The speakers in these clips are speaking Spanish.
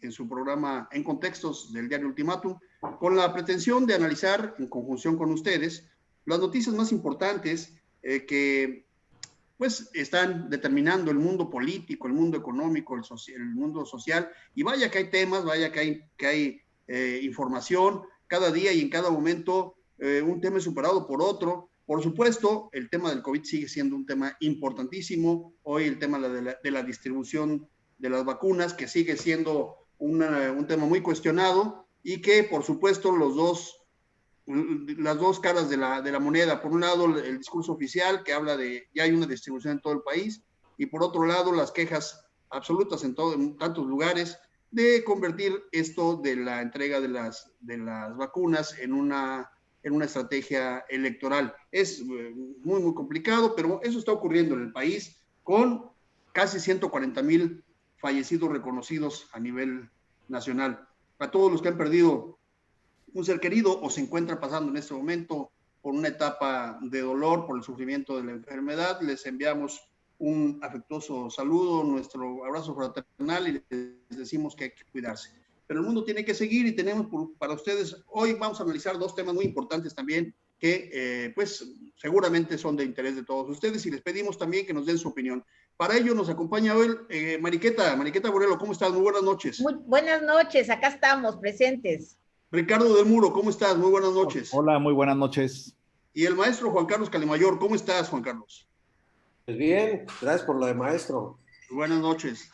En su programa En Contextos del diario Ultimátum, con la pretensión de analizar en conjunción con ustedes las noticias más importantes que pues están determinando el mundo político, el mundo económico, el mundo social, y vaya que hay temas, vaya que hay información cada día y en cada momento, un tema es superado por otro. Por supuesto, el tema del COVID sigue siendo un tema importantísimo. Hoy el tema de la distribución de las vacunas, que sigue siendo un tema muy cuestionado, y que, por supuesto, las dos caras de la moneda. Por un lado, el discurso oficial que habla de ya hay una distribución en todo el país, y por otro lado, las quejas absolutas en tantos lugares de convertir esto de la entrega de las vacunas en una estrategia electoral. Es muy, muy complicado, pero eso está ocurriendo en el país con casi 140,000 fallecidos reconocidos a nivel nacional. A todos los que han perdido un ser querido o se encuentran pasando en este momento por una etapa de dolor, por el sufrimiento de la enfermedad, les enviamos un afectuoso saludo, nuestro abrazo fraternal, y les decimos que hay que cuidarse. Pero el mundo tiene que seguir, y tenemos para ustedes, hoy vamos a analizar dos temas muy importantes también, que pues seguramente son de interés de todos ustedes, y les pedimos también que nos den su opinión. Para ello nos acompaña hoy Mariqueta Borelo. ¿Cómo estás? Muy buenas noches. Muy buenas noches, acá estamos presentes. Ricardo del Muro, ¿cómo estás? Muy buenas noches. Hola, muy buenas noches. Y el maestro Juan Carlos Calemayor, ¿cómo estás, Juan Carlos? Pues bien, gracias por lo de maestro. Buenas noches.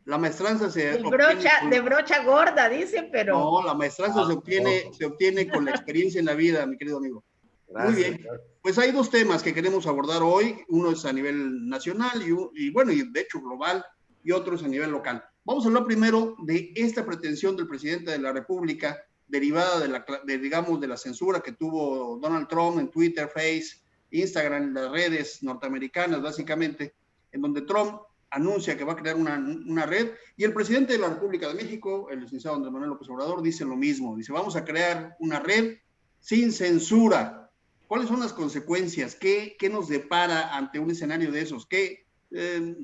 La maestranza de brocha gorda, dice, pero... No, la maestranza se obtiene con la experiencia en la vida, mi querido amigo. Gracias. Muy bien. Pues hay dos temas que queremos abordar hoy. Uno es a nivel nacional y de hecho global, y otro es a nivel local. Vamos a hablar primero de esta pretensión del presidente de la República, derivada de la censura que tuvo Donald Trump en Twitter, Facebook, Instagram, en las redes norteamericanas, básicamente, en donde Trump anuncia que va a crear una red, y el presidente de la República de México, el licenciado Andrés Manuel López Obrador, dice lo mismo. Dice, vamos a crear una red sin censura. ¿Cuáles son las consecuencias? ¿Qué nos depara ante un escenario de esos? ¿Tiene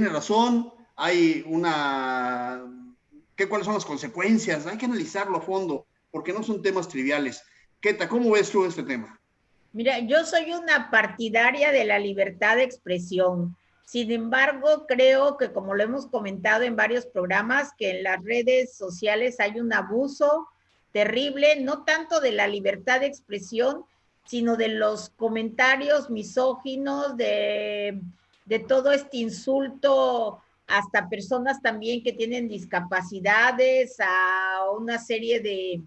razón? ¿Cuáles son las consecuencias? Hay que analizarlo a fondo, porque no son temas triviales. Keta, ¿cómo ves tú este tema? Mira, yo soy una partidaria de la libertad de expresión. Sin embargo, creo que, como lo hemos comentado en varios programas, que en las redes sociales hay un abuso terrible, no tanto de la libertad de expresión, sino de los comentarios misóginos, de todo este insulto hasta personas también que tienen discapacidades, a una serie de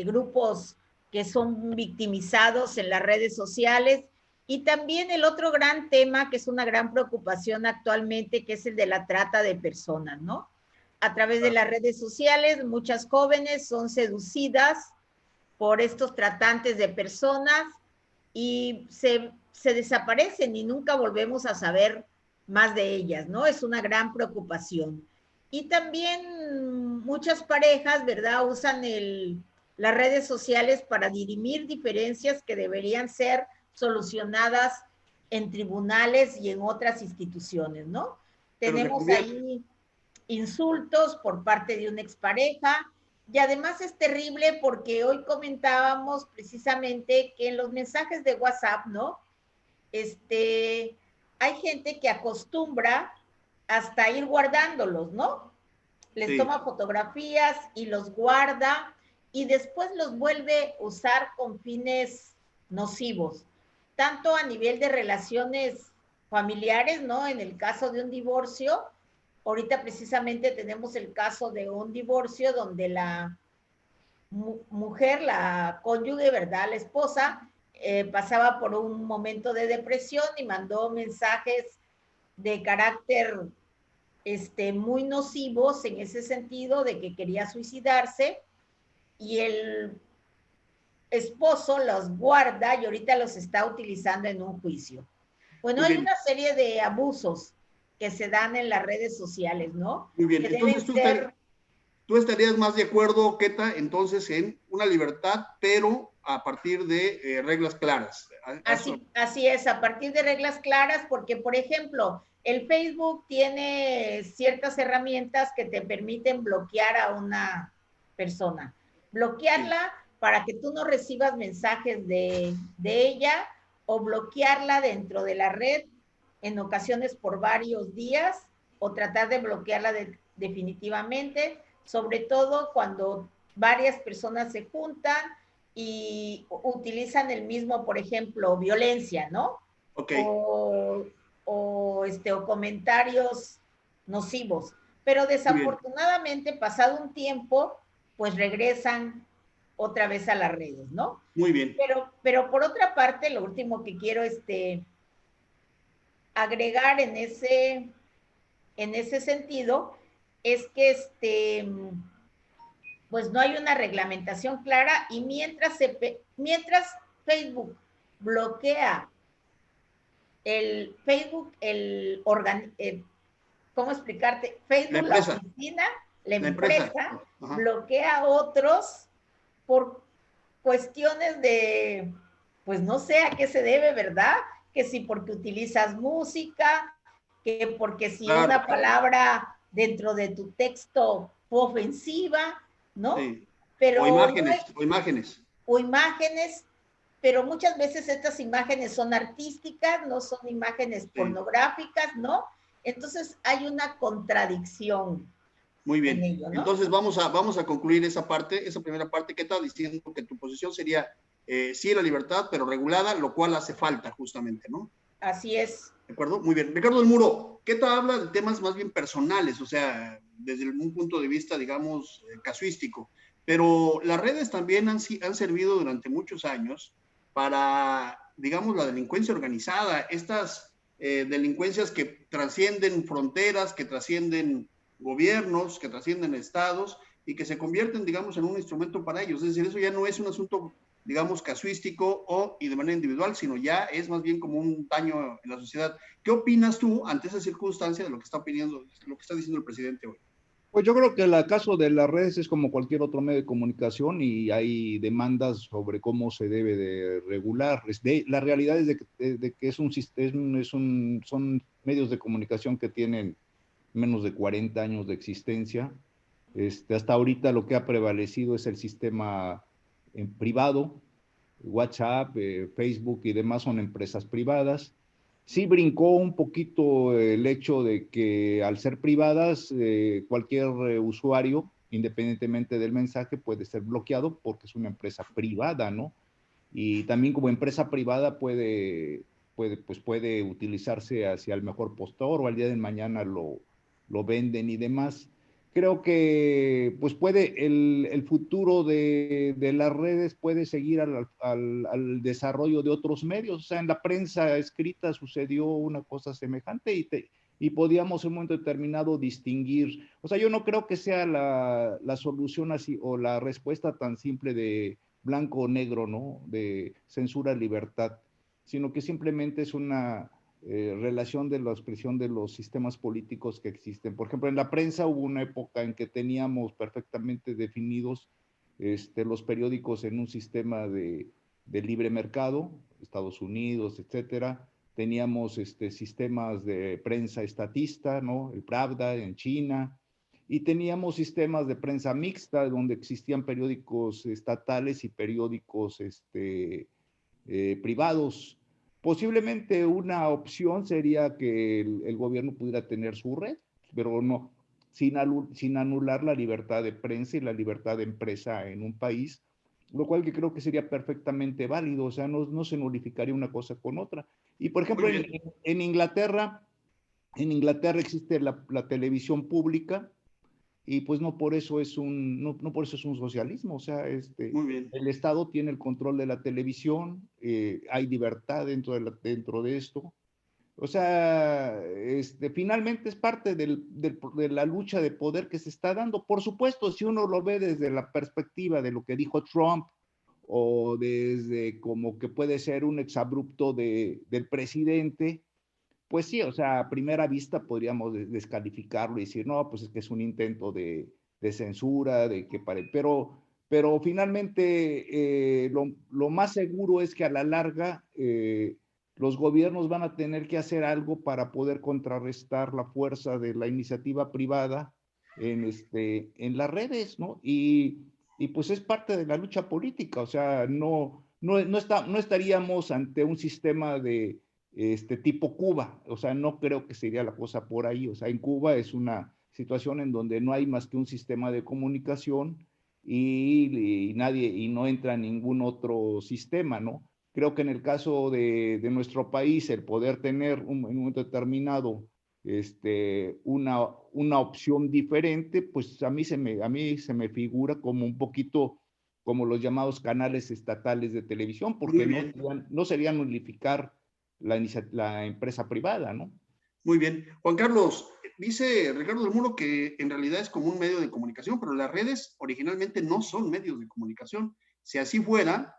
grupos que son victimizados en las redes sociales. Y también el otro gran tema, que es una gran preocupación actualmente, que es el de la trata de personas, ¿no? A través de las redes sociales, muchas jóvenes son seducidas por estos tratantes de personas y se desaparecen y nunca volvemos a saber más de ellas, ¿no? Es una gran preocupación. Y también muchas parejas, ¿verdad?, usan las redes sociales para dirimir diferencias que deberían ser solucionadas en tribunales y en otras instituciones, ¿no? Tenemos ahí insultos por parte de una expareja, y además es terrible porque hoy comentábamos precisamente que en los mensajes de WhatsApp, ¿no? Hay gente que acostumbra hasta ir guardándolos, ¿no? Les toma fotografías y los guarda y después los vuelve a usar con fines nocivos, tanto a nivel de relaciones familiares, ¿no? En el caso de un divorcio, ahorita precisamente tenemos el caso de un divorcio donde la mujer, la cónyuge, ¿verdad?, la esposa, pasaba por un momento de depresión y mandó mensajes de carácter muy nocivos en ese sentido de que quería suicidarse, y el esposo los guarda y ahorita los está utilizando en un juicio. Bueno, hay una serie de abusos que se dan en las redes sociales, ¿no? Muy bien, entonces tú estarías más de acuerdo, Keta, entonces en una libertad, pero a partir de reglas claras. Así es, a partir de reglas claras, porque, por ejemplo, el Facebook tiene ciertas herramientas que te permiten bloquear a una persona. Bloquearla para que tú no recibas mensajes de ella, o bloquearla dentro de la red en ocasiones por varios días, o tratar de bloquearla definitivamente, sobre todo cuando varias personas se juntan y utilizan el mismo, por ejemplo, violencia, ¿no? Okay. O comentarios nocivos. Pero desafortunadamente, pasado un tiempo, pues regresan otra vez a las redes, ¿no? Muy bien. Pero por otra parte, lo último que quiero agregar en ese sentido es que pues no hay una reglamentación clara, y mientras Facebook bloquea ¿cómo explicarte? Facebook, la oficina, la empresa bloquea a otros por cuestiones de, pues no sé a qué se debe, ¿verdad? Que si porque utilizas música, que porque si una palabra dentro de tu texto fue ofensiva, ¿no? Sí. Pero o imágenes, pero muchas veces estas imágenes son artísticas, no son imágenes pornográficas, ¿no? Entonces hay una contradicción. Muy bien. Ello, ¿no? Entonces vamos a concluir esa primera parte. ¿Qué estás diciendo? Que tu posición sería sí la libertad, pero regulada, lo cual hace falta justamente, ¿no? Así es. ¿De acuerdo? Muy bien. Ricardo del Muro, ¿qué te habla de temas más bien personales? O sea, desde un punto de vista, digamos, casuístico. Pero las redes también han servido durante muchos años para, digamos, la delincuencia organizada, estas delincuencias que trascienden fronteras, que trascienden gobiernos, que trascienden estados y que se convierten, digamos, en un instrumento para ellos. Es decir, eso ya no es un asunto, digamos, casuístico y de manera individual, sino ya es más bien como un daño en la sociedad. ¿Qué opinas tú ante esa circunstancia de lo que está opinando, lo que está diciendo el presidente hoy? Pues yo creo que el caso de las redes es como cualquier otro medio de comunicación y hay demandas sobre cómo se debe de regular. La realidad es de que son medios de comunicación que tienen menos de 40 años de existencia. Hasta ahorita lo que ha prevalecido es el sistema privado. WhatsApp, Facebook y demás son empresas privadas. Sí brincó un poquito el hecho de que al ser privadas, cualquier usuario, independientemente del mensaje, puede ser bloqueado porque es una empresa privada, ¿no? Y también como empresa privada puede utilizarse hacia el mejor postor, o al día de mañana lo venden y demás. Creo que pues el futuro de las redes puede seguir al desarrollo de otros medios. O sea, en la prensa escrita sucedió una cosa semejante y podíamos en un momento determinado distinguir. O sea, yo no creo que sea la solución así o la respuesta tan simple de blanco o negro, ¿no? De censura, libertad, sino que simplemente es una relación de la expresión de los sistemas políticos que existen. Por ejemplo, en la prensa hubo una época en que teníamos perfectamente definidos los periódicos en un sistema de libre mercado, Estados Unidos, etcétera. Teníamos sistemas de prensa estatista, ¿no? El Pravda en China, y teníamos sistemas de prensa mixta donde existían periódicos estatales y periódicos privados. Posiblemente una opción sería que el gobierno pudiera tener su red, pero no, sin anular la libertad de prensa y la libertad de empresa en un país, lo cual que creo que sería perfectamente válido. O sea, no se nulificaría una cosa con otra. Y por ejemplo, en Inglaterra existe la televisión pública, y pues no por eso es un socialismo. O sea, el Estado tiene el control de la televisión, hay libertad dentro de esto. O sea, finalmente es parte de la lucha de poder que se está dando. Por supuesto, si uno lo ve desde la perspectiva de lo que dijo Trump, o desde como que puede ser un exabrupto del presidente, pues sí, o sea, a primera vista podríamos descalificarlo y decir, no, pues es que es un intento de censura, pero pero finalmente lo más seguro es que a la larga los gobiernos van a tener que hacer algo para poder contrarrestar la fuerza de la iniciativa privada en las redes, ¿no? Y pues es parte de la lucha política, o sea, no estaríamos ante un sistema de tipo Cuba, o sea, no creo que sería la cosa por ahí, o sea, en Cuba es una situación en donde no hay más que un sistema de comunicación y no entra ningún otro sistema, ¿no? Creo que en el caso de nuestro país, el poder tener en un momento determinado una opción diferente, pues a mí se me figura como un poquito como los llamados canales estatales de televisión, porque no serían unificar la empresa privada, ¿no? Muy bien. Juan Carlos, dice Ricardo del Muro que en realidad es como un medio de comunicación, pero las redes originalmente no son medios de comunicación. Si así fuera,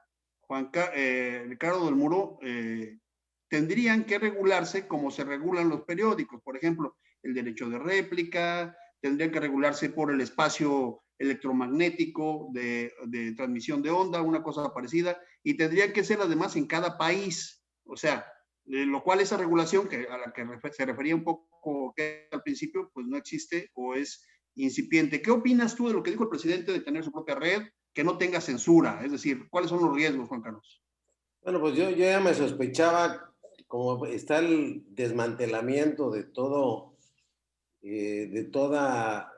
Ricardo del Muro, tendrían que regularse como se regulan los periódicos. Por ejemplo, el derecho de réplica, tendrían que regularse por el espacio electromagnético de transmisión de onda, una cosa parecida, y tendrían que ser además en cada país. O sea, lo cual esa regulación a la que se refería un poco que al principio, pues no existe o es incipiente. ¿Qué opinas tú de lo que dijo el presidente de tener su propia red, que no tenga censura? Es decir, ¿cuáles son los riesgos, Juan Carlos? Bueno, pues yo ya me sospechaba, como está el desmantelamiento de todo, de toda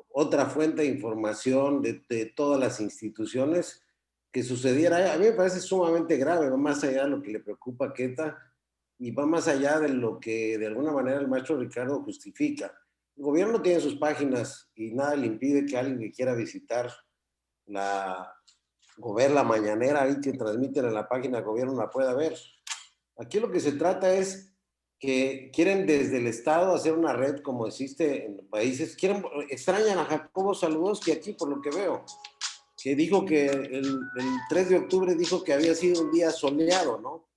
otra fuente de información, de todas las instituciones, que sucediera. A mí me parece sumamente grave, va más allá de lo que le preocupa a Queta y va más allá de lo que de alguna manera el maestro Ricardo justifica. El gobierno tiene sus páginas y nada le impide que alguien que quiera visitar o ver la mañanera ahí que transmiten en la página de gobierno la pueda ver. Aquí lo que se trata es que quieren desde el Estado hacer una red como existe en países. Extrañan a Jacobo Zabludovsky aquí, por lo que veo, que dijo que el 3 de octubre dijo que había sido un día soleado, ¿no?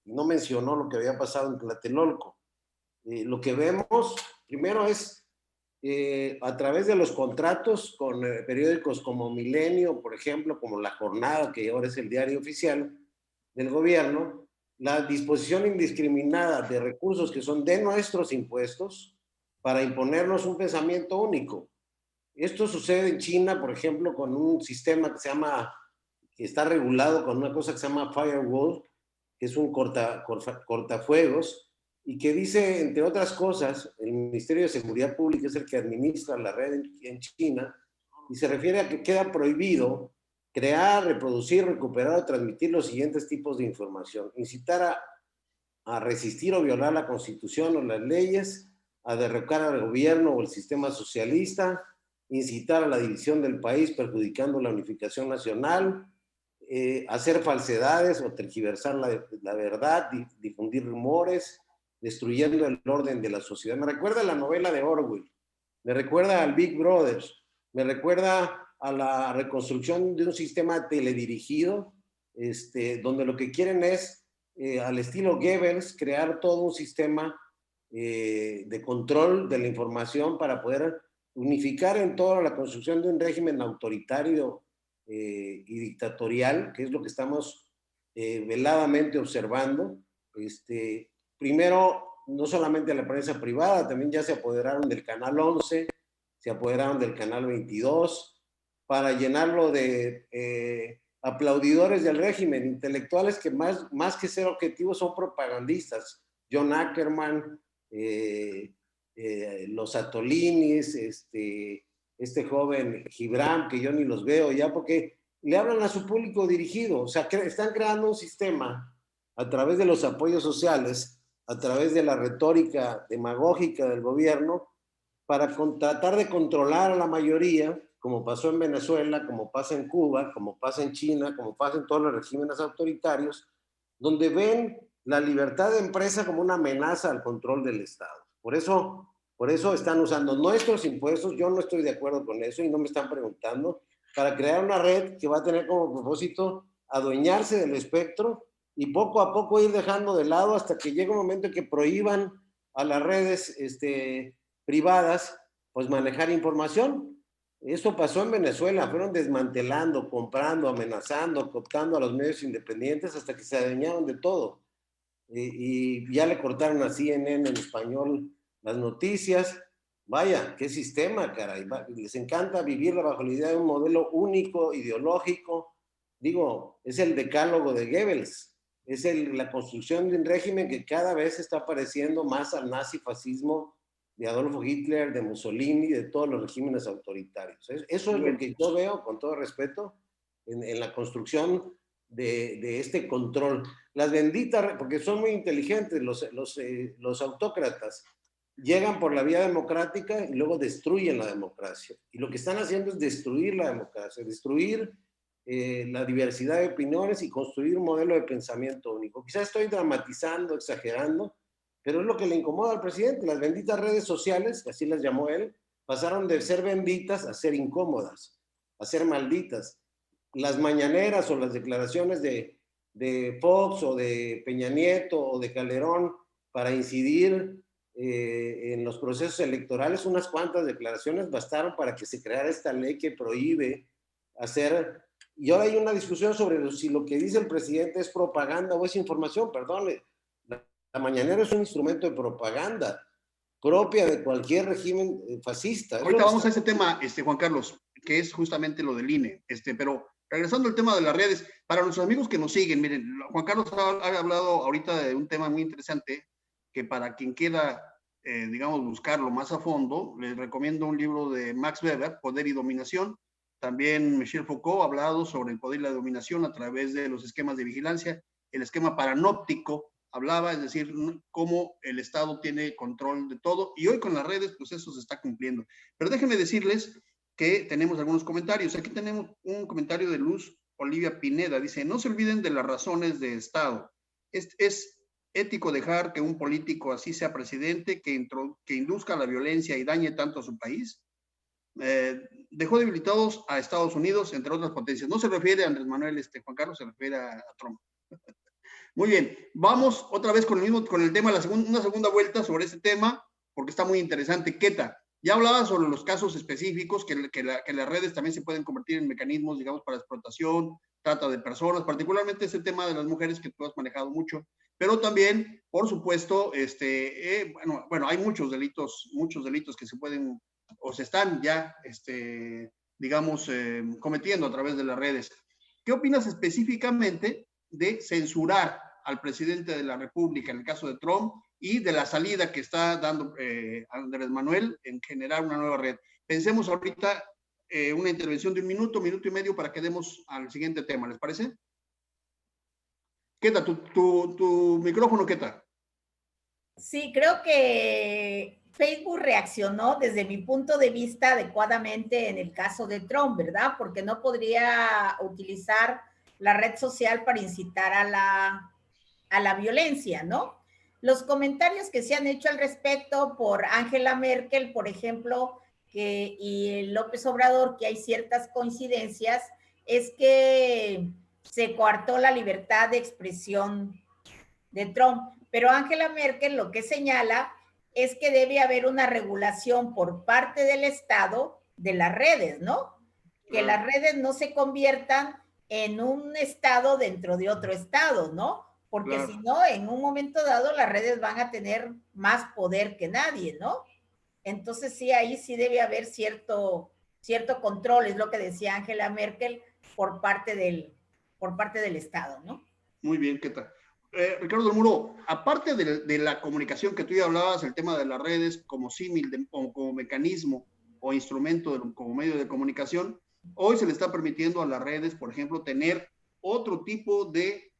No mencionó lo que había pasado en Tlatelolco. Lo que vemos primero es a través de los contratos con periódicos como Milenio, por ejemplo, como La Jornada, que ahora es el diario oficial del gobierno, la disposición indiscriminada de recursos que son de nuestros impuestos para imponernos un pensamiento único. Esto sucede en China, por ejemplo, con un sistema que está regulado con una cosa que se llama firewall, que es un cortafuegos, y que dice, entre otras cosas, el Ministerio de Seguridad Pública es el que administra la red en China, y se refiere a que queda prohibido crear, reproducir, recuperar o transmitir los siguientes tipos de información: incitar a resistir o violar la Constitución o las leyes, a derrocar al gobierno o el sistema socialista, incitar a la división del país perjudicando la unificación nacional, hacer falsedades o tergiversar la verdad, difundir rumores, destruyendo el orden de la sociedad. Me recuerda a la novela de Orwell, me recuerda al Big Brother, me recuerda a la reconstrucción de un sistema teledirigido, donde lo que quieren es, al estilo Goebbels, crear todo un sistema de control de la información para poder unificar en toda la construcción de un régimen autoritario y dictatorial, que es lo que estamos veladamente observando. Primero, no solamente la prensa privada, también ya se apoderaron del Canal 11, se apoderaron del Canal 22, para llenarlo de aplaudidores del régimen, intelectuales que más que ser objetivos son propagandistas. John Ackerman, los Atolinis, este joven Gibran, que yo ni los veo ya, porque le hablan a su público dirigido. O sea, están creando un sistema a través de los apoyos sociales, a través de la retórica demagógica del gobierno, para tratar de controlar a la mayoría, como pasó en Venezuela, como pasa en Cuba, como pasa en China, como pasa en todos los regímenes autoritarios, donde ven la libertad de empresa como una amenaza al control del Estado. Por eso están usando nuestros impuestos. Yo no estoy de acuerdo con eso y no me están preguntando, para crear una red que va a tener como propósito adueñarse del espectro y poco a poco ir dejando de lado hasta que llegue un momento en que prohíban a las redes privadas pues manejar información. Eso pasó en Venezuela, fueron desmantelando, comprando, amenazando, cooptando a los medios independientes hasta que se adueñaron de todo. Y ya le cortaron a CNN en español las noticias. Vaya, qué sistema, caray. Les encanta vivir bajo la idea de un modelo único, ideológico. Digo, es el decálogo de Goebbels. Es la construcción de un régimen que cada vez está pareciendo más al nazifascismo de Adolfo Hitler, de Mussolini, de todos los regímenes autoritarios. Eso es lo que yo veo, con todo respeto, en la construcción de este control. Las benditas, porque son muy inteligentes los autócratas, llegan por la vía democrática y luego destruyen la democracia. Y lo que están haciendo es destruir la democracia, destruir la diversidad de opiniones y construir un modelo de pensamiento único. Quizás estoy dramatizando, exagerando, pero es lo que le incomoda al presidente. Las benditas redes sociales, así las llamó él, pasaron de ser benditas a ser incómodas, a ser malditas. Las mañaneras o las declaraciones de Fox o de Peña Nieto o de Calderón para incidir en los procesos electorales, unas cuantas declaraciones bastaron para que se creara esta ley que prohíbe hacer. Y ahora hay una discusión sobre si lo que dice el presidente es propaganda o es información. Perdón, la mañanera es un instrumento de propaganda propia de cualquier régimen fascista. Ahorita vamos a ese tema, Juan Carlos, que es justamente lo del INE. Pero regresando al tema de las redes, para nuestros amigos que nos siguen, miren, Juan Carlos ha hablado ahorita de un tema muy interesante que para quien quiera, digamos, buscarlo más a fondo, les recomiendo un libro de Max Weber, Poder y Dominación. También Michel Foucault ha hablado sobre el poder y la dominación a través de los esquemas de vigilancia. El esquema paranóptico hablaba, es decir, cómo el Estado tiene control de todo. Y hoy con las redes, pues eso se está cumpliendo. Pero déjenme decirles que tenemos algunos comentarios. Aquí tenemos un comentario de Luz Olivia Pineda. Dice, no se olviden de las razones de Estado. Es ético dejar que un político así sea presidente, que induzca la violencia y dañe tanto a su país. Dejó debilitados a Estados Unidos, entre otras potencias. No se refiere a Andrés Manuel, Juan Carlos, se refiere a Trump. Muy bien, vamos otra vez con el tema, una segunda vuelta sobre este tema, porque está muy interesante. Keta, ya hablaba sobre los casos específicos, que las redes también se pueden convertir en mecanismos, digamos, para explotación, trata de personas, particularmente ese tema de las mujeres que tú has manejado mucho, pero también, por supuesto, bueno, hay muchos delitos que se pueden o se están ya, digamos, cometiendo a través de las redes. ¿Qué opinas específicamente de censurar al presidente de la República, en el caso de Trump, y de la salida que está dando Andrés Manuel en generar una nueva red? Pensemos ahorita una intervención de un minuto y medio para que demos al siguiente tema, ¿les parece? Keta, tu micrófono, Keta. Sí, creo que Facebook reaccionó desde mi punto de vista adecuadamente en el caso de Trump, ¿verdad? Porque no podría utilizar la red social para incitar a la violencia, ¿no? Los comentarios que se han hecho al respecto por Angela Merkel, por ejemplo, y López Obrador, que hay ciertas coincidencias, es que se coartó la libertad de expresión de Trump. Pero Angela Merkel lo que señala es que debe haber una regulación por parte del Estado de las redes, ¿no? Que las redes no se conviertan en un estado dentro de otro estado, ¿no? Porque si no, en un momento dado las redes van a tener más poder que nadie, ¿no? Entonces sí, ahí sí debe haber cierto control, es lo que decía Angela Merkel, por parte del Estado, ¿no? Muy bien, ¿qué tal? Ricardo del Muro, aparte de la comunicación que tú ya hablabas, el tema de las redes como símil, como mecanismo o instrumento, como medio de comunicación, hoy se le está permitiendo a las redes, por ejemplo, tener otro tipo de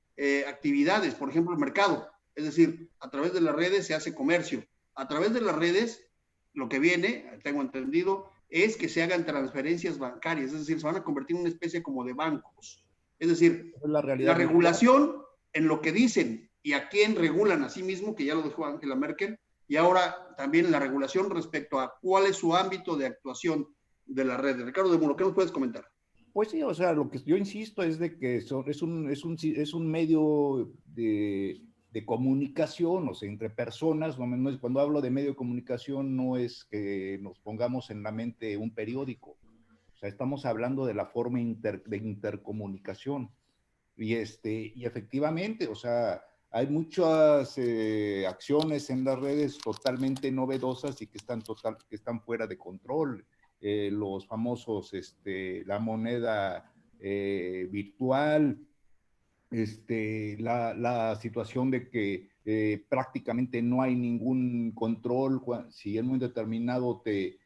actividades, por ejemplo, el mercado. Es decir, a través de las redes se hace comercio. A través de las redes, lo que viene, tengo entendido, es que se hagan transferencias bancarias, es decir, se van a convertir en una especie como de bancos. Es decir, la regulación en lo que dicen y a quién regulan a sí mismo, que ya lo dejó Angela Merkel, y ahora también la regulación respecto a cuál es su ámbito de actuación de la red. Ricardo de Muro, ¿qué nos puedes comentar? Pues sí, o sea, lo que yo insisto es de que es un medio de comunicación, o sea, entre personas. No es, cuando hablo de medio de comunicación, no es que nos pongamos en la mente un periódico. O sea, estamos hablando de la forma de intercomunicación. Y efectivamente, o sea, hay muchas acciones en las redes totalmente novedosas y que están fuera de control. Los famosos, la moneda virtual, la situación de que prácticamente no hay ningún control. Si en un momento determinado te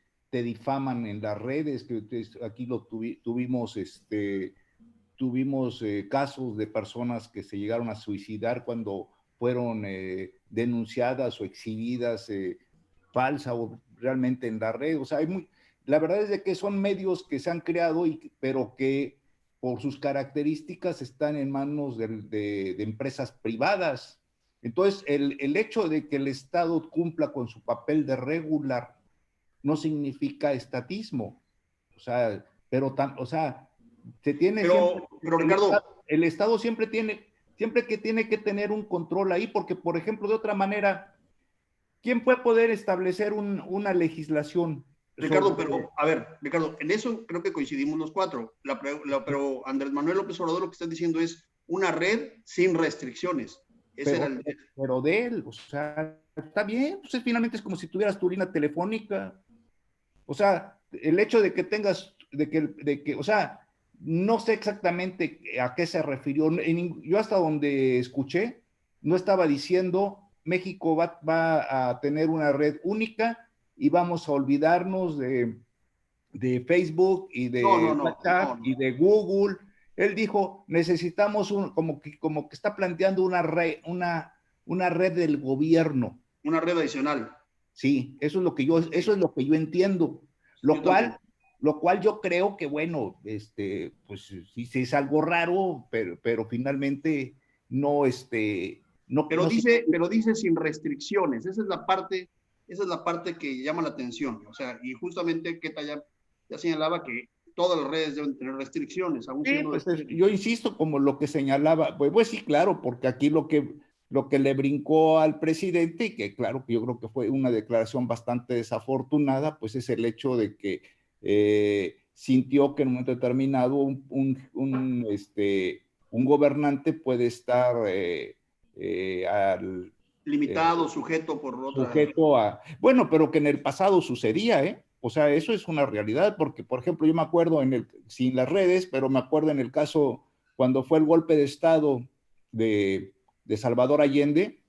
difaman en las redes, que aquí tuvimos casos de personas que se llegaron a suicidar cuando fueron denunciadas o exhibidas falsa o realmente en la red. O sea, la verdad es de que son medios que se han creado, pero que por sus características están en manos de empresas privadas. Entonces, el hecho de que el Estado cumpla con su papel de regular no significa estatismo. O sea, o sea, se tiene siempre, pero Ricardo, el Estado siempre que tiene que tener un control ahí, porque, por ejemplo, de otra manera, ¿quién puede poder establecer una legislación Ricardo, sobre... pero a ver, Ricardo, en eso creo que coincidimos los cuatro. Pero Andrés Manuel López Obrador lo que está diciendo es una red sin restricciones. Ese era el... pero de él, o sea, está bien, pues finalmente es como si tuvieras tu línea telefónica. O sea, el hecho de que tengas, o sea, no sé exactamente a qué se refirió. Yo hasta donde escuché, no estaba diciendo México va a tener una red única y vamos a olvidarnos de Facebook y de WhatsApp y de Google. Él dijo, necesitamos como que está planteando una red del gobierno. Una red adicional. Sí, eso es lo que yo entiendo. Lo cual yo creo que, bueno, pues sí es algo raro, pero finalmente no, no. Pero dice sin restricciones. Esa es la parte que llama la atención. O sea, y justamente Keta ya señalaba que todas las redes deben tener restricciones. Aún sí, pues yo insisto, como lo que señalaba, pues sí, claro, porque aquí lo que le brincó al presidente, y que claro que yo creo que fue una declaración bastante desafortunada, pues es el hecho de que sintió que en un momento determinado un gobernante puede estar limitado, sujeto por otra... Sujeto a... Bueno, pero que en el pasado sucedía, ¿eh? O sea, eso es una realidad, porque, por ejemplo, yo me acuerdo sin las redes, pero me acuerdo en el caso cuando fue el golpe de Estado de Salvador Allende,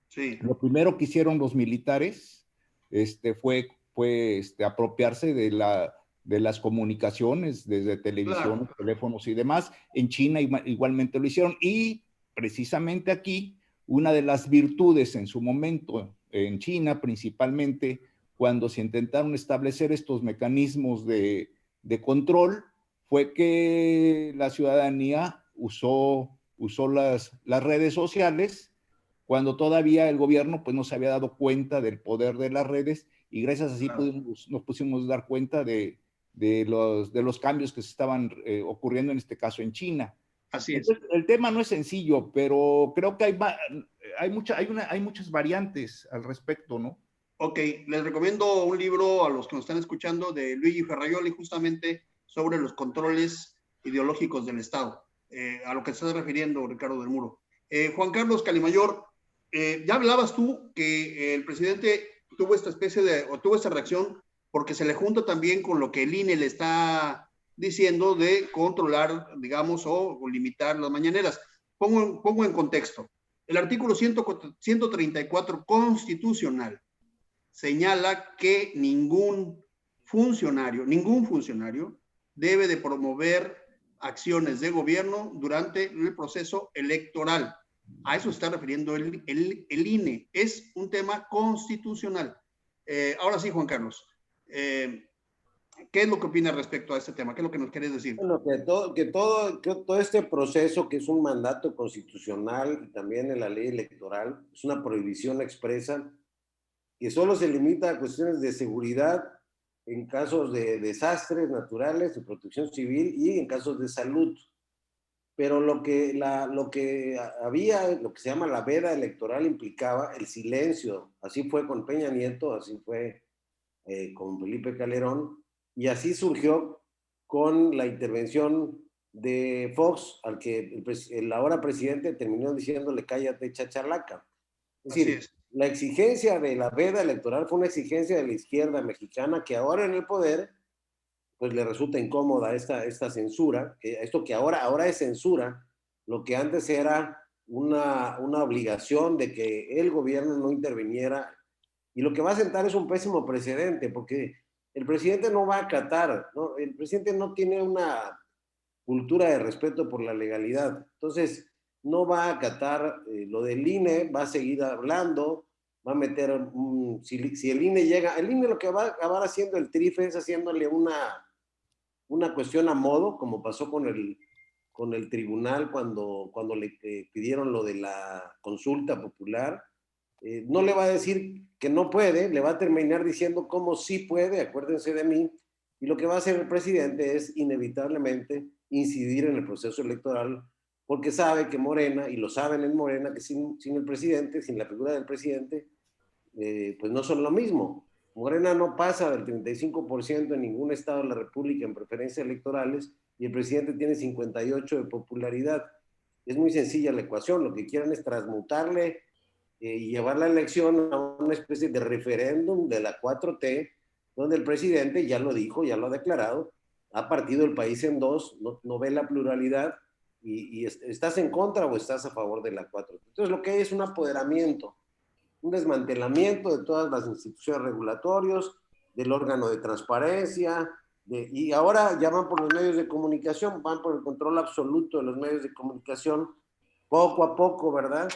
sí. Lo primero que hicieron los militares fue apropiarse de las comunicaciones desde televisión, claro, teléfonos y demás. En China igualmente lo hicieron, y precisamente aquí una de las virtudes en su momento, en China principalmente, cuando se intentaron establecer estos mecanismos de control, fue que la ciudadanía usó las redes sociales cuando todavía el gobierno pues no se había dado cuenta del poder de las redes, y gracias a así nos pusimos a dar cuenta de los cambios que se estaban ocurriendo en este caso en China. Así es. Entonces, el tema no es sencillo, pero creo que hay muchas variantes al respecto, ¿no? Ok, les recomiendo un libro a los que nos están escuchando de Luigi Ferraioli, justamente sobre los controles ideológicos del Estado, a lo que se está refiriendo Ricardo del Muro. Juan Carlos Calimayor, ya hablabas tú que el presidente tuvo esta tuvo esta reacción porque se le junta también con lo que el INE le está diciendo de controlar, digamos, o limitar las mañaneras. Pongo en contexto. El artículo 134 constitucional señala que ningún funcionario debe de promover acciones de gobierno durante el proceso electoral. A eso se está refiriendo el INE. Es un tema constitucional. Ahora sí, Juan Carlos, ¿qué es lo que opinas respecto a este tema? ¿Qué es lo que nos quieres decir? Bueno, que todo este proceso, que es un mandato constitucional y también en la ley electoral, es una prohibición expresa que solo se limita a cuestiones de seguridad en casos de desastres naturales, de protección civil y en casos de salud. pero lo que se llama la veda electoral implicaba el silencio. Así fue con Peña Nieto, así fue con Felipe Calderón, y así surgió con la intervención de Fox, al que el ahora presidente terminó diciéndole cállate chachalaca. Es decir, la exigencia de la veda electoral fue una exigencia de la izquierda mexicana que ahora en el poder pues le resulta incómoda esta censura, esto que ahora es censura, lo que antes era una obligación de que el gobierno no interviniera, y lo que va a sentar es un pésimo precedente, porque el presidente no va a acatar, ¿no? El presidente no tiene una cultura de respeto por la legalidad, entonces no va a acatar lo del INE, va a seguir hablando, va a meter, si el INE llega, el INE lo que va a acabar haciendo el TRIFE es haciéndole una cuestión a modo, como pasó con el tribunal cuando le pidieron lo de la consulta popular. No le va a decir que no puede, le va a terminar diciendo cómo sí puede, acuérdense de mí, y lo que va a hacer el presidente es inevitablemente incidir en el proceso electoral, porque sabe que Morena, y lo saben en Morena, que sin el presidente, sin la figura del presidente, pues no son lo mismo. Morena no pasa del 35% en ningún estado de la República en preferencias electorales y el presidente tiene 58% de popularidad. Es muy sencilla la ecuación, lo que quieren es transmutarle y llevar la elección a una especie de referéndum de la 4T, donde el presidente ya lo dijo, ya lo ha declarado, ha partido el país en dos, no ve la pluralidad y estás en contra o estás a favor de la 4T. Entonces lo que hay es un apoderamiento, un desmantelamiento de todas las instituciones regulatorias, del órgano de transparencia, y ahora ya van por los medios de comunicación, van por el control absoluto de los medios de comunicación, poco a poco, ¿verdad?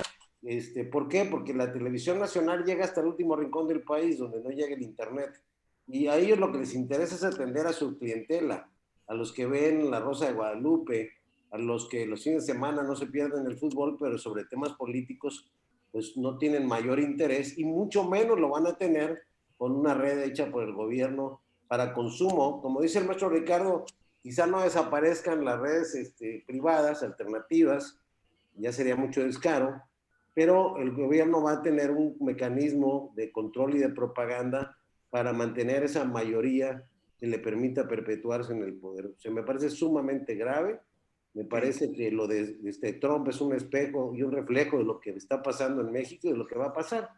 ¿Por qué? Porque la televisión nacional llega hasta el último rincón del país, donde no llega el internet, y a ellos lo que les interesa es atender a su clientela, a los que ven La Rosa de Guadalupe, a los que los fines de semana no se pierden el fútbol, pero sobre temas políticos pues no tienen mayor interés y mucho menos lo van a tener con una red hecha por el gobierno para consumo. Como dice el maestro Ricardo, quizá no desaparezcan las redes privadas, alternativas, ya sería mucho descaro, pero el gobierno va a tener un mecanismo de control y de propaganda para mantener esa mayoría que le permita perpetuarse en el poder. O sea, me parece sumamente grave. Me parece que lo de Trump es un espejo y un reflejo de lo que está pasando en México y de lo que va a pasar.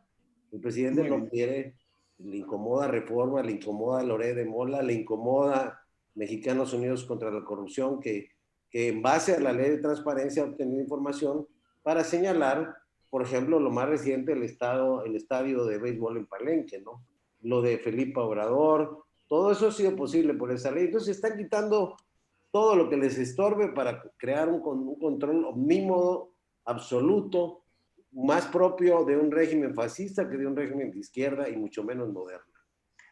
El presidente no quiere, le incomoda Reforma, le incomoda Loret de Mola, le incomoda Mexicanos Unidos contra la Corrupción, que en base a la ley de transparencia ha obtenido información para señalar, por ejemplo, lo más reciente, el estadio de béisbol en Palenque, ¿no? Lo de Felipe Obrador, todo eso ha sido posible por esa ley. Entonces están quitando todo lo que les estorbe para crear un control omnímodo, absoluto, más propio de un régimen fascista que de un régimen de izquierda y mucho menos moderno.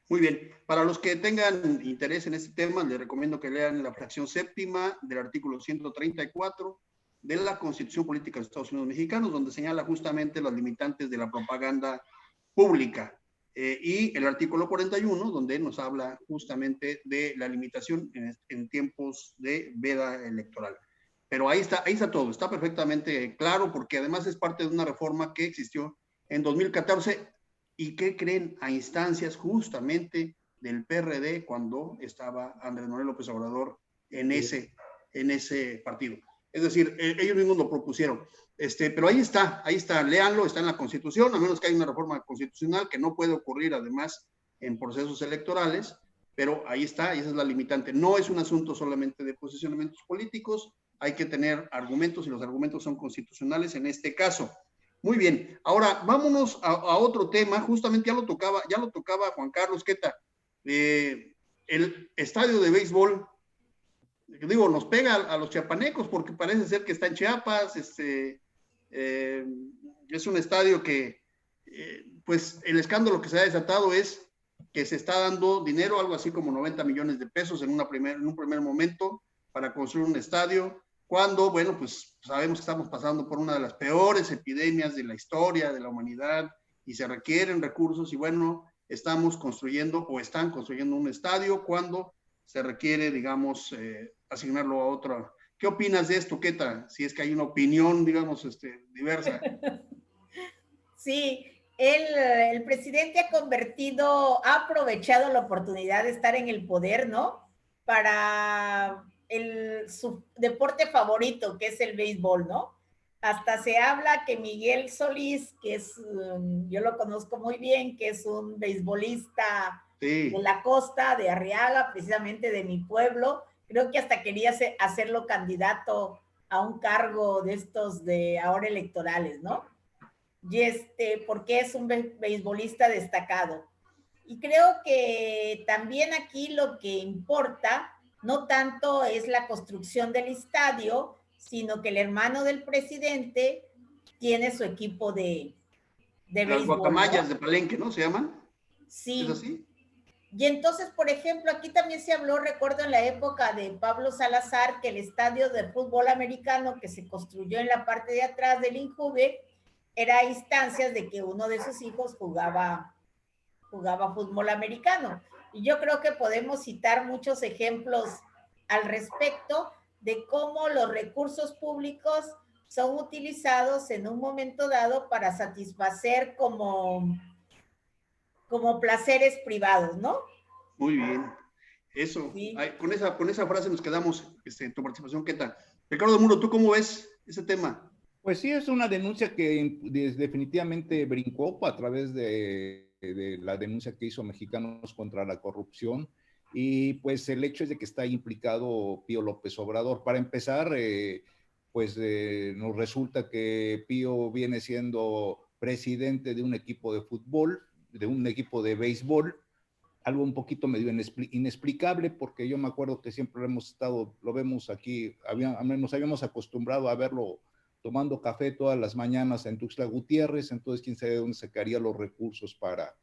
Muy bien. Para los que tengan interés en este tema, les recomiendo que lean la fracción séptima del artículo 134 de la Constitución Política de los Estados Unidos Mexicanos, donde señala justamente los limitantes de la propaganda pública. Y el artículo 41, donde nos habla justamente de la limitación en tiempos de veda electoral. Pero ahí está todo, está perfectamente claro, porque además es parte de una reforma que existió en 2014 y que creen a instancias justamente del PRD cuando estaba Andrés Manuel López Obrador en ese partido. Es decir, ellos mismos lo propusieron. Pero ahí está, léanlo, está en la Constitución, a menos que haya una reforma constitucional que no puede ocurrir además en procesos electorales, pero ahí está, y esa es la limitante. No es un asunto solamente de posicionamientos políticos, hay que tener argumentos y los argumentos son constitucionales en este caso. Muy bien, ahora vámonos a otro tema, justamente ya lo tocaba Juan Carlos Queta, el estadio de béisbol. Digo, nos pega a los chiapanecos porque parece ser que está en Chiapas, es un estadio que, pues el escándalo que se ha desatado es que se está dando dinero, algo así como 90 millones de pesos en un primer momento para construir un estadio, cuando, bueno, pues sabemos que estamos pasando por una de las peores epidemias de la historia de la humanidad y se requieren recursos y bueno, estamos construyendo o están construyendo un estadio cuando se requiere, digamos, asignarlo a otra ¿Qué opinas de esto, Queta? Si es que hay una opinión, digamos, diversa. Sí, el presidente ha aprovechado la oportunidad de estar en el poder, ¿no? Para su deporte favorito, que es el béisbol, ¿no? Hasta se habla que Miguel Solís, que es, yo lo conozco muy bien, que es un beisbolista de Sí, la costa, de Arriaga, precisamente de mi pueblo, creo que hasta quería hacerlo candidato a un cargo de estos de ahora electorales, ¿no? Y porque es un beisbolista destacado. Y creo que también aquí lo que importa no tanto es la construcción del estadio, sino que el hermano del presidente tiene su equipo de las béisbol, guacamayas ¿no? de Palenque, ¿no? ¿Se llaman? ¿Es Sí. así? Y entonces, por ejemplo, aquí también se habló, recuerdo en la época de Pablo Salazar, que el estadio de fútbol americano que se construyó en la parte de atrás del Injuve era instancias de que uno de sus hijos jugaba fútbol americano. Y yo creo que podemos citar muchos ejemplos al respecto de cómo los recursos públicos son utilizados en un momento dado para satisfacer como placeres privados, ¿no? Muy bien. Eso, Sí. con esa frase nos quedamos, tu participación, ¿qué tal? Ricardo Muro, ¿tú cómo ves ese tema? Pues sí, es una denuncia que definitivamente brincó a través de la denuncia que hizo Mexicanos contra la Corrupción, y pues el hecho es de que está implicado Pío López Obrador. Para empezar, nos resulta que Pío viene siendo presidente de un equipo de fútbol, de un equipo de béisbol, algo un poquito medio inexplicable, porque yo me acuerdo que siempre lo vemos aquí, nos habíamos acostumbrado a verlo tomando café todas las mañanas en Tuxtla Gutiérrez, entonces quién sabe de dónde sacaría los recursos para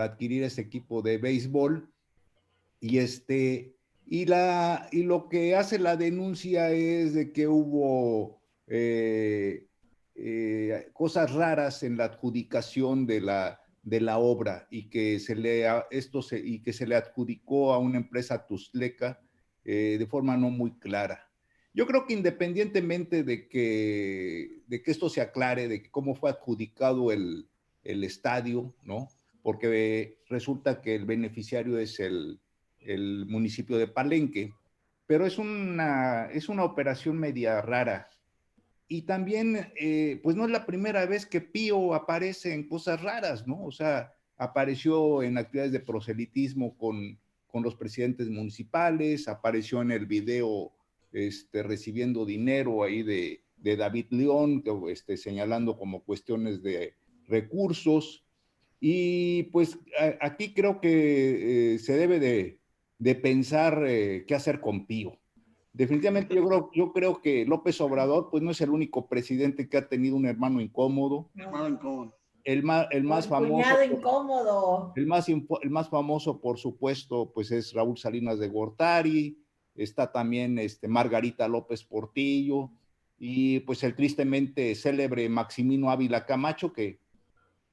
adquirir ese equipo de béisbol. Y y lo que hace la denuncia es de que hubo cosas raras en la adjudicación de la obra, y que y que se le adjudicó a una empresa tuzleca de forma no muy clara. Yo creo que independientemente de que esto se aclare, de que cómo fue adjudicado el estadio, ¿no? Porque resulta que el beneficiario es el municipio de Palenque, pero es una operación media rara. Y también, pues no es la primera vez que Pío aparece en cosas raras, ¿no? O sea, apareció en actividades de proselitismo con los presidentes municipales, apareció en el video recibiendo dinero ahí de David León, señalando como cuestiones de recursos. Y pues aquí creo que se debe de pensar qué hacer con Pío. Definitivamente yo creo que López Obrador pues no es el único presidente que ha tenido un hermano incómodo. Hermano incómodo. El más famoso, Cuñado incómodo. el más famoso, por supuesto, pues es Raúl Salinas de Gortari. Está también Margarita López Portillo, y pues el tristemente célebre Maximino Ávila Camacho, que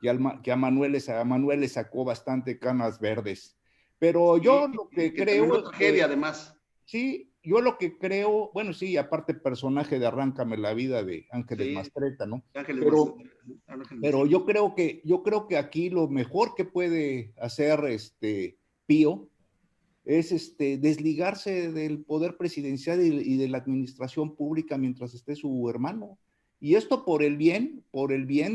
a Manuel le sacó bastante canas verdes. Pero yo Sí, lo que que terminó creo, tragedia, además. sí, yo lo que creo, bueno, sí, aparte personaje de Arráncame la vida de Ángeles Sí, Mastreta, ¿no? Ángeles Pero, Ángeles. pero yo creo que aquí lo mejor que puede hacer Pío es desligarse del poder presidencial y de la administración pública mientras esté su hermano. Y esto por el bien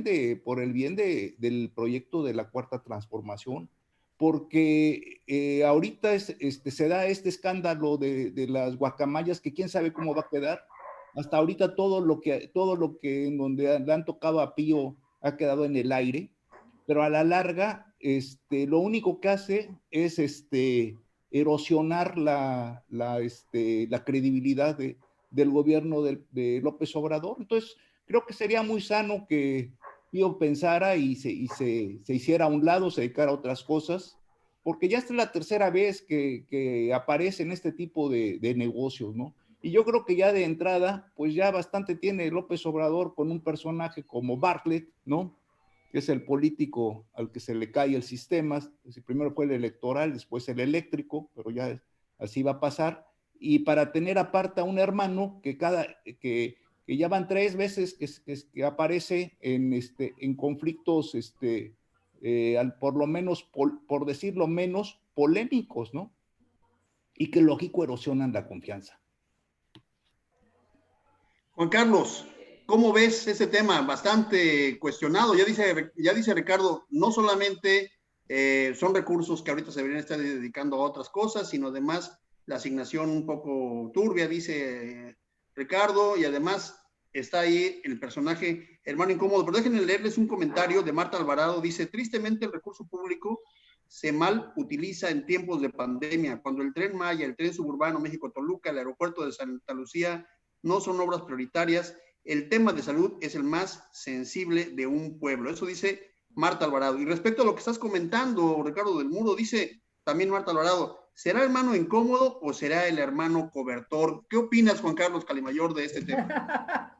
del proyecto de la Cuarta Transformación, porque ahorita se da este escándalo de las guacamayas, que quién sabe cómo va a quedar. Hasta ahorita todo lo que en donde le han tocado a Pío ha quedado en el aire, pero a la larga, lo único que hace es erosionar la credibilidad del gobierno de López Obrador. Entonces, creo que sería muy sano que Pío pensara y se hiciera a un lado, se dedicara a otras cosas, porque ya esta es la tercera vez que aparece en este tipo de negocios, ¿no? Y yo creo que ya de entrada, pues ya bastante tiene López Obrador con un personaje como Bartlett, ¿no? Que es el político al que se le cae el sistema. Primero fue el electoral, después el eléctrico, pero ya así va a pasar. y para tener aparte a un hermano que ya van 3 veces que aparece en conflictos, por lo menos, por decirlo menos, polémicos, ¿no? Y que lógico erosionan la confianza. Juan Carlos, ¿cómo ves ese tema? Bastante cuestionado. Ya dice Ricardo, no solamente son recursos que ahorita se deberían estar dedicando a otras cosas, sino además la asignación un poco turbia, dice Ricardo, y además está ahí el personaje hermano incómodo. Pero déjenme leerles un comentario de Marta Alvarado. Dice, tristemente el recurso público se mal utiliza en tiempos de pandemia, cuando el Tren Maya, el Tren Suburbano México-Toluca, el aeropuerto de Santa Lucía no son obras prioritarias. El tema de salud es el más sensible de un pueblo. Eso dice Marta Alvarado. Y respecto a lo que estás comentando, Ricardo del Muro, dice también Marta Alvarado, ¿será el hermano incómodo o será el hermano cobertor? ¿Qué opinas, Juan Carlos Calimayor, de este tema?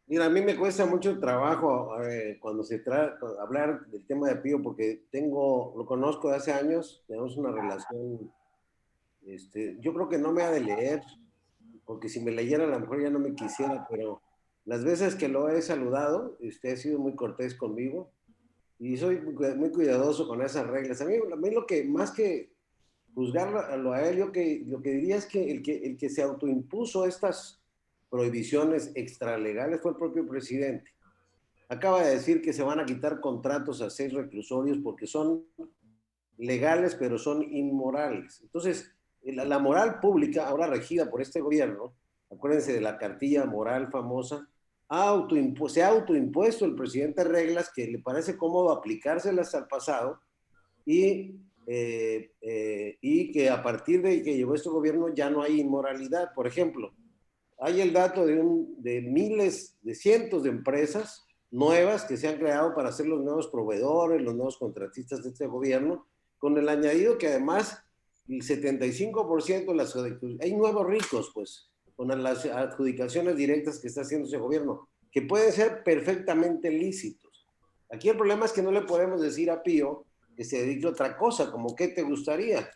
Mira, a mí me cuesta mucho trabajo cuando se trata hablar del tema de Pío, porque lo conozco de hace años, tenemos una relación, yo creo que no me ha de leer, porque si me leyera a lo mejor ya no me quisiera, pero las veces que lo he saludado, ha sido muy cortés conmigo y soy muy cuidadoso con esas reglas. A mí lo que, más que juzgarlo a él, lo que diría es que el que se autoimpuso estas prohibiciones extralegales fue el propio presidente. Acaba de decir que se van a quitar contratos a 6 reclusorios porque son legales, pero son inmorales. Entonces, la moral pública, ahora regida por este gobierno, acuérdense de la cartilla moral famosa, se ha autoimpuesto el presidente reglas que le parece cómodo aplicárselas al pasado y que a partir de que llegó este gobierno ya no hay inmoralidad. Por ejemplo, hay el dato de miles, de cientos de empresas nuevas que se han creado para ser los nuevos proveedores, los nuevos contratistas de este gobierno, con el añadido que además el 75% de las hay nuevos ricos, pues, con las adjudicaciones directas que está haciendo ese gobierno, que pueden ser perfectamente lícitos. Aquí el problema es que no le podemos decir a Pío que se dedique a otra cosa, como ¿qué te gustaría?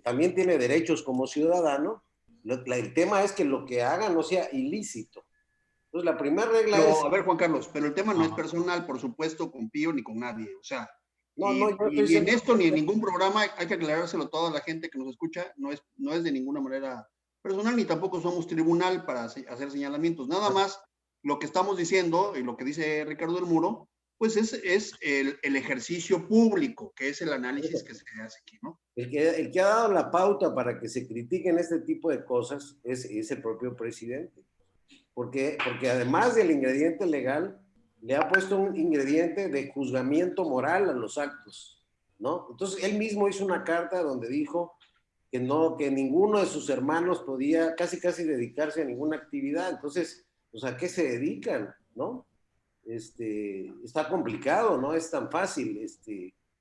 También tiene derechos como ciudadano. El tema es que lo que haga no sea ilícito. Entonces, la primera regla es... A ver, Juan Carlos, pero el tema no es personal, por supuesto, con Pío ni con nadie. O sea, ni en esto ni en ningún programa hay que aclarárselo a toda la gente que nos escucha. No es de ninguna manera personal, ni tampoco somos tribunal para hacer señalamientos. Nada más lo que estamos diciendo y lo que dice Ricardo del Muro, pues es el ejercicio público, que es el análisis que se hace aquí, ¿no? El que ha dado la pauta para que se critiquen este tipo de cosas es el propio presidente. Porque además del ingrediente legal, le ha puesto un ingrediente de juzgamiento moral a los actos, ¿no? Entonces, él mismo hizo una carta donde dijo que ninguno de sus hermanos podía casi dedicarse a ninguna actividad. Entonces, pues, ¿a qué se dedican, no? Está complicado, no es tan fácil.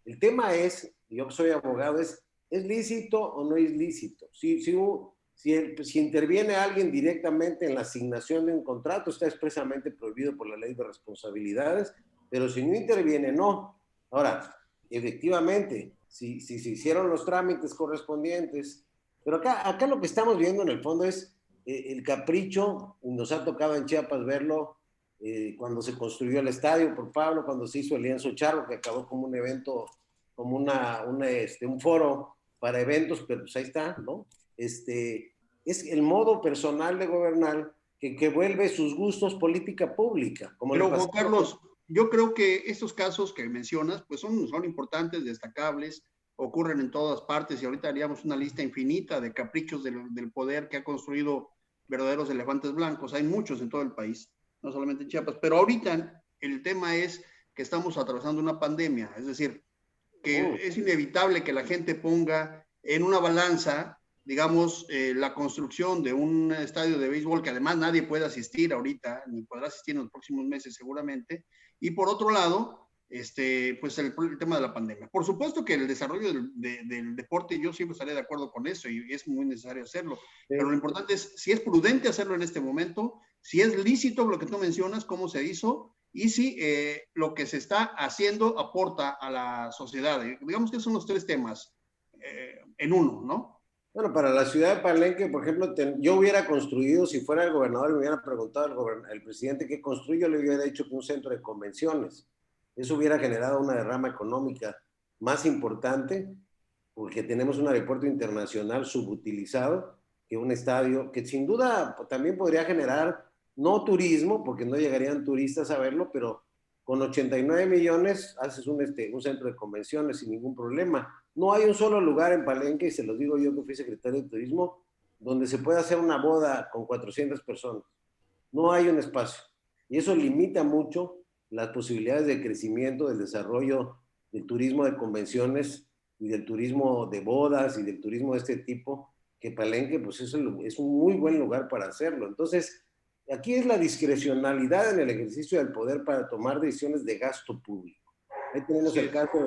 El tema es, yo que soy abogado, ¿es lícito o no es lícito? Si interviene alguien directamente en la asignación de un contrato, está expresamente prohibido por la ley de responsabilidades, pero si no interviene, no. Ahora, efectivamente, si se hicieron los trámites correspondientes, pero acá lo que estamos viendo en el fondo es el capricho, nos ha tocado en Chiapas verlo, cuando se construyó el estadio por Pablo, cuando se hizo el lienzo charro, que acabó como un evento, como un foro para eventos, pero pues ahí está, ¿no? Es el modo personal de gobernar que vuelve sus gustos política pública. Pero Juan Carlos, yo creo que estos casos que mencionas, pues son importantes, destacables, ocurren en todas partes y ahorita haríamos una lista infinita de caprichos del poder que ha construido verdaderos elefantes blancos. Hay muchos en todo el país, no solamente en Chiapas, pero ahorita el tema es que estamos atravesando una pandemia, es decir, que es inevitable que la gente ponga en una balanza, digamos, la construcción de un estadio de béisbol que además nadie puede asistir ahorita, ni podrá asistir en los próximos meses seguramente, y por otro lado, pues el tema de la pandemia. Por supuesto que el desarrollo del deporte, yo siempre estaré de acuerdo con eso y es muy necesario hacerlo, pero lo importante es si es prudente hacerlo en este momento, si es lícito lo que tú mencionas, cómo se hizo, y si lo que se está haciendo aporta a la sociedad. Digamos que son los 3 temas en uno, ¿no? Bueno, para la ciudad de Palenque, por ejemplo, yo hubiera construido, si fuera el gobernador y me hubiera preguntado al presidente qué construyó, le hubiera dicho que un centro de convenciones. Eso hubiera generado una derrama económica más importante, porque tenemos un aeropuerto internacional subutilizado, que un estadio, que sin duda también podría generar, no turismo, porque no llegarían turistas a verlo, pero con 89 millones haces un centro de convenciones sin ningún problema. No hay un solo lugar en Palenque, y se los digo yo que fui secretario de Turismo, donde se pueda hacer una boda con 400 personas. No hay un espacio. Y eso limita mucho las posibilidades de crecimiento, del desarrollo del turismo de convenciones y del turismo de bodas y del turismo de este tipo, que Palenque pues es un muy buen lugar para hacerlo. Entonces, aquí es la discrecionalidad en el ejercicio del poder para tomar decisiones de gasto público. Ahí tenemos el caso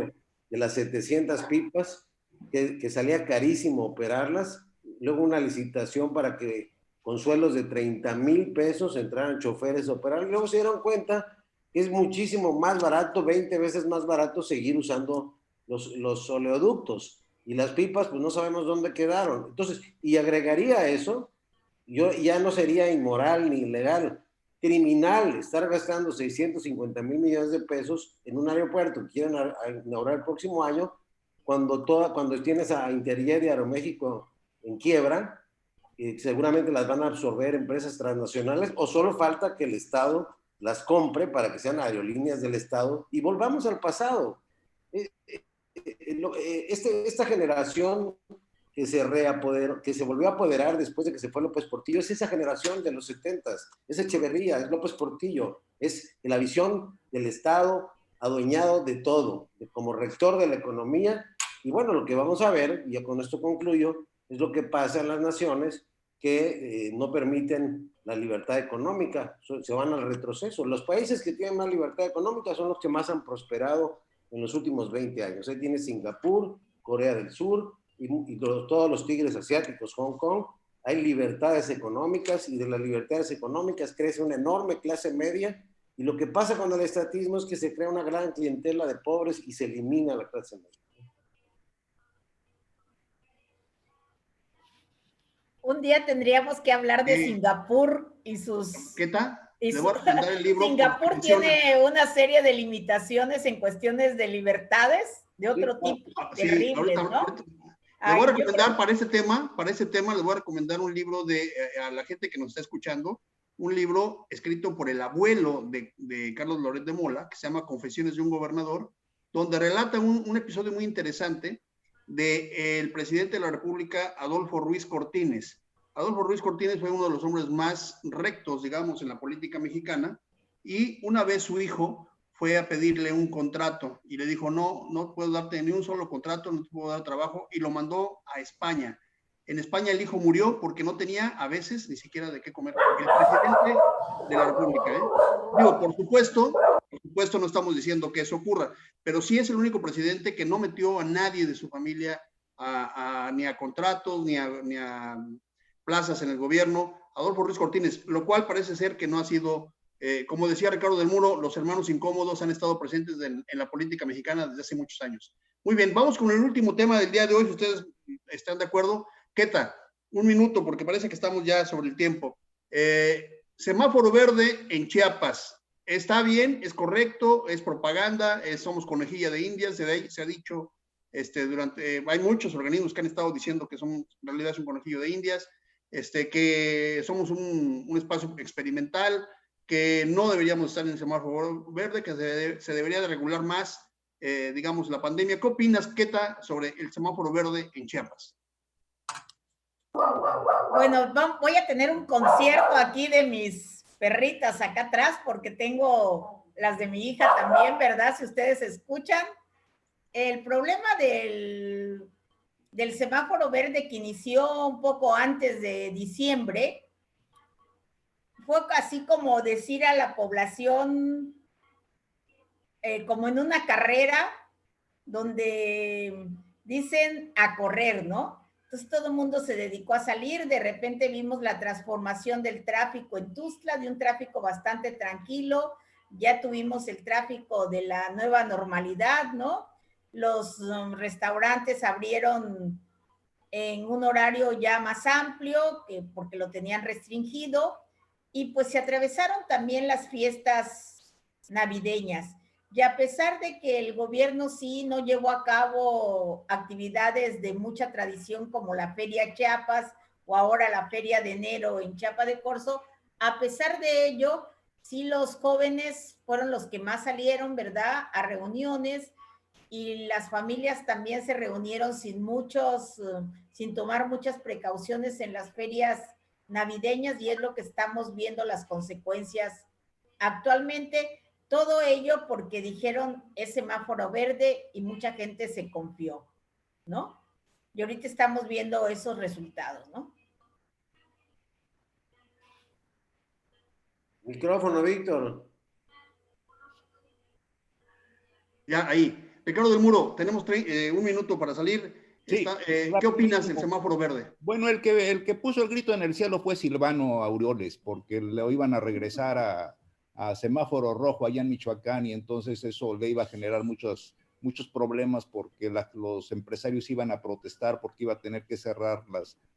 de las 700 pipas, que salía carísimo operarlas, luego una licitación para que con sueldos de 30,000 pesos entraran choferes a operar, y luego se dieron cuenta que es muchísimo más barato, 20 veces más barato seguir usando los oleoductos, y las pipas pues no sabemos dónde quedaron. Entonces, y agregaría a eso, yo ya no sería inmoral ni ilegal, criminal estar gastando 650,000 millones de pesos en un aeropuerto que quieren inaugurar el próximo año, cuando tienes a Interjet y Aeroméxico en quiebra, y seguramente las van a absorber empresas transnacionales, o solo falta que el Estado las compre para que sean aerolíneas del Estado, y volvamos al pasado. Esta generación que se volvió a apoderar después de que se fue López Portillo, es esa generación de los 70s, es Echeverría, es López Portillo, es la visión del Estado adueñado de todo, como rector de la economía. Y bueno, lo que vamos a ver, y ya con esto concluyo, es lo que pasa en las naciones que no permiten la libertad económica, se van al retroceso. Los países que tienen más libertad económica son los que más han prosperado en los últimos 20 años. Ahí tiene Singapur, Corea del Sur, y todos los tigres asiáticos, Hong Kong. Hay libertades económicas, y de las libertades económicas crece una enorme clase media, y lo que pasa con el estatismo es que se crea una gran clientela de pobres y se elimina la clase media. Un día tendríamos que hablar de Singapur y sus... ¿Qué tal? Le voy a recomendar el libro. Singapur tiene una serie de limitaciones en cuestiones de libertades de otro tipo, terribles, ¿no? Le voy a recomendar para ese tema, les voy a recomendar un libro a la gente que nos está escuchando, un libro escrito por el abuelo de Carlos Loret de Mola, que se llama Confesiones de un Gobernador, donde relata un episodio muy interesante del presidente de la República, Adolfo Ruiz Cortines. Adolfo Ruiz Cortines fue uno de los hombres más rectos, digamos, en la política mexicana, y una vez su hijo fue a pedirle un contrato y le dijo, no puedo darte ni un solo contrato, no te puedo dar trabajo, y lo mandó a España. En España el hijo murió porque no tenía a veces ni siquiera de qué comer. El presidente de la República, Digo, por supuesto no estamos diciendo que eso ocurra, pero sí es el único presidente que no metió a nadie de su familia ni a contratos, ni a plazas en el gobierno, Adolfo Ruiz Cortines, lo cual parece ser que no ha sido, como decía Ricardo del Muro, los hermanos incómodos han estado presentes en la política mexicana desde hace muchos años. Muy bien, vamos con el último tema del día de hoy, si ustedes están de acuerdo. Queta, un minuto, porque parece que estamos ya sobre el tiempo. Semáforo verde en Chiapas, ¿está bien? ¿Es correcto? ¿Es propaganda? ¿Somos conejilla de Indias? Se ha dicho, hay muchos organismos que han estado diciendo que en realidad es un conejillo de Indias, que somos un espacio experimental, que no deberíamos estar en el semáforo verde, que se debería de regular más, digamos, la pandemia. ¿Qué opinas, Queta, sobre el semáforo verde en Chiapas? Bueno, voy a tener un concierto aquí de mis perritas acá atrás, porque tengo las de mi hija también, ¿verdad? Si ustedes escuchan. El problema del semáforo verde, que inició un poco antes de diciembre, fue así como decir a la población, como en una carrera, donde dicen a correr, ¿no? Entonces todo el mundo se dedicó a salir, de repente vimos la transformación del tráfico en Tuxtla, de un tráfico bastante tranquilo, ya tuvimos el tráfico de la nueva normalidad, ¿no? Los restaurantes abrieron en un horario ya más amplio, porque lo tenían restringido, y pues se atravesaron también las fiestas navideñas. Y a pesar de que el gobierno sí no llevó a cabo actividades de mucha tradición como la Feria Chiapas o ahora la Feria de Enero en Chiapa de Corzo, a pesar de ello, sí los jóvenes fueron los que más salieron, ¿verdad?, a reuniones, y las familias también se reunieron sin tomar muchas precauciones en las ferias navideñas, y es lo que estamos viendo las consecuencias actualmente. Todo ello porque dijeron es semáforo verde y mucha gente se confió, ¿no? Y ahorita estamos viendo esos resultados, ¿no? Micrófono, Víctor. Ya, ahí. Ricardo del Muro, tenemos un minuto para salir. Sí, ¿Qué opinas del semáforo verde? Bueno, el que puso el grito en el cielo fue Silvano Aureoles, porque le iban a regresar a semáforo rojo allá en Michoacán, y entonces eso le iba a generar muchos problemas, porque los empresarios iban a protestar porque iba a tener que cerrar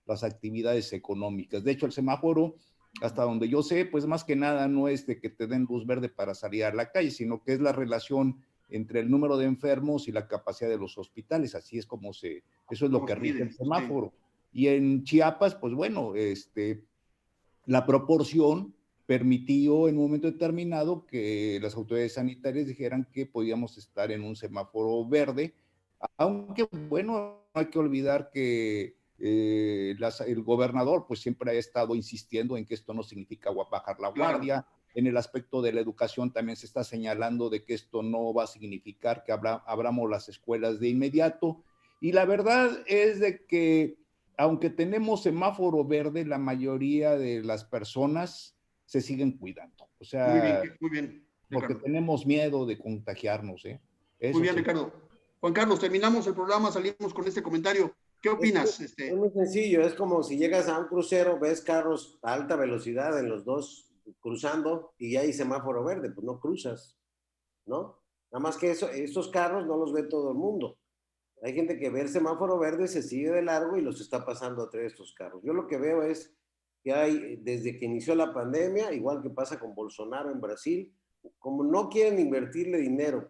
las actividades económicas. De hecho, el semáforo, hasta donde yo sé, pues más que nada no es de que te den luz verde para salir a la calle, sino que es la relación entre el número de enfermos y la capacidad de los hospitales. Así es como eso es lo que rige el semáforo. Sí. Y en Chiapas, pues bueno, la proporción permitió en un momento determinado que las autoridades sanitarias dijeran que podíamos estar en un semáforo verde, aunque bueno, no hay que olvidar que el gobernador pues siempre ha estado insistiendo en que esto no significa bajar la guardia. Claro. En el aspecto de la educación también se está señalando de que esto no va a significar que abramos las escuelas de inmediato, y la verdad es de que aunque tenemos semáforo verde, la mayoría de las personas se siguen cuidando. O sea, muy bien, porque tenemos miedo de contagiarnos. Muy bien, Ricardo. Juan Carlos, terminamos el programa, salimos con este comentario. ¿Qué opinas? Es muy sencillo, es como si llegas a un crucero, ves carros a alta velocidad en los dos cruzando y hay semáforo verde, pues no cruzas, ¿no? Nada más que esos carros no los ve todo el mundo. Hay gente que ve el semáforo verde, se sigue de largo y los está pasando a través de estos carros. Yo lo que veo es que hay, desde que inició la pandemia, igual que pasa con Bolsonaro en Brasil, como no quieren invertirle dinero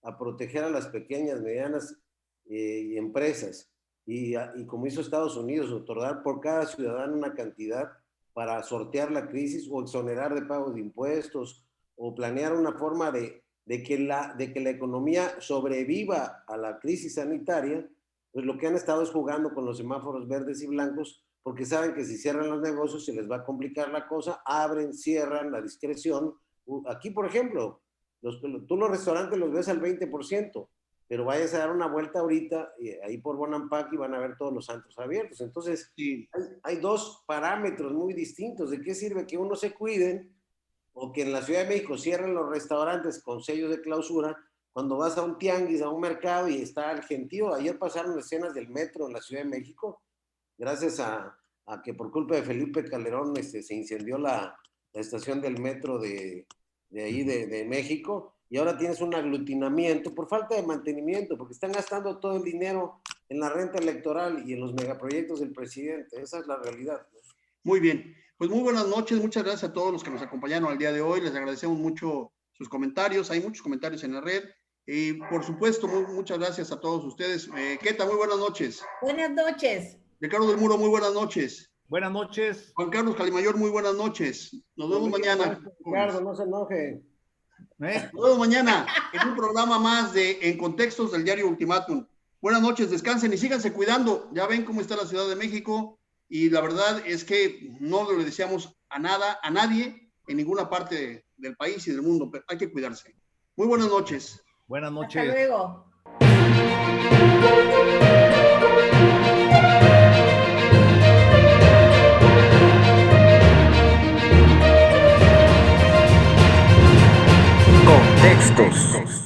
a proteger a las pequeñas, medianas empresas, y como hizo Estados Unidos, otorgar por cada ciudadano una cantidad para sortear la crisis o exonerar de pago de impuestos o planear una forma de que la economía sobreviva a la crisis sanitaria, pues lo que han estado es jugando con los semáforos verdes y blancos, porque saben que si cierran los negocios se les va a complicar la cosa, abren, cierran, la discreción. Aquí, por ejemplo, tú los restaurantes los ves al 20%, pero vayas a dar una vuelta ahorita, ahí por Bonampak, y van a ver todos los antros abiertos. Entonces, sí, hay dos parámetros muy distintos. ¿De qué sirve que unos se cuiden o que en la Ciudad de México cierren los restaurantes con sellos de clausura cuando vas a un tianguis, a un mercado y está el gentío? Ayer pasaron escenas del metro en la Ciudad de México, gracias a que por culpa de Felipe Calderón se incendió la estación del metro de ahí de México, y ahora tienes un aglutinamiento por falta de mantenimiento, porque están gastando todo el dinero en la renta electoral y en los megaproyectos del presidente. Esa es la realidad, ¿no? Muy bien, pues muy buenas noches, muchas gracias a todos los que nos acompañaron al día de hoy, les agradecemos mucho sus comentarios, hay muchos comentarios en la red, y por supuesto, muchas gracias a todos ustedes. Keta, muy buenas noches. Buenas noches. Ricardo del Muro, muy buenas noches. Buenas noches. Juan Carlos Calimayor, muy buenas noches. Nos vemos mañana. Ricardo, no se enoje. Nos vemos mañana en un programa más de En Contextos del Diario Ultimátum. Buenas noches, descansen y síganse cuidando. Ya ven cómo está la Ciudad de México, y la verdad es que no le deseamos a nadie en ninguna parte del país y del mundo, pero hay que cuidarse. Muy buenas noches. Buenas noches. Hasta luego. Contextos.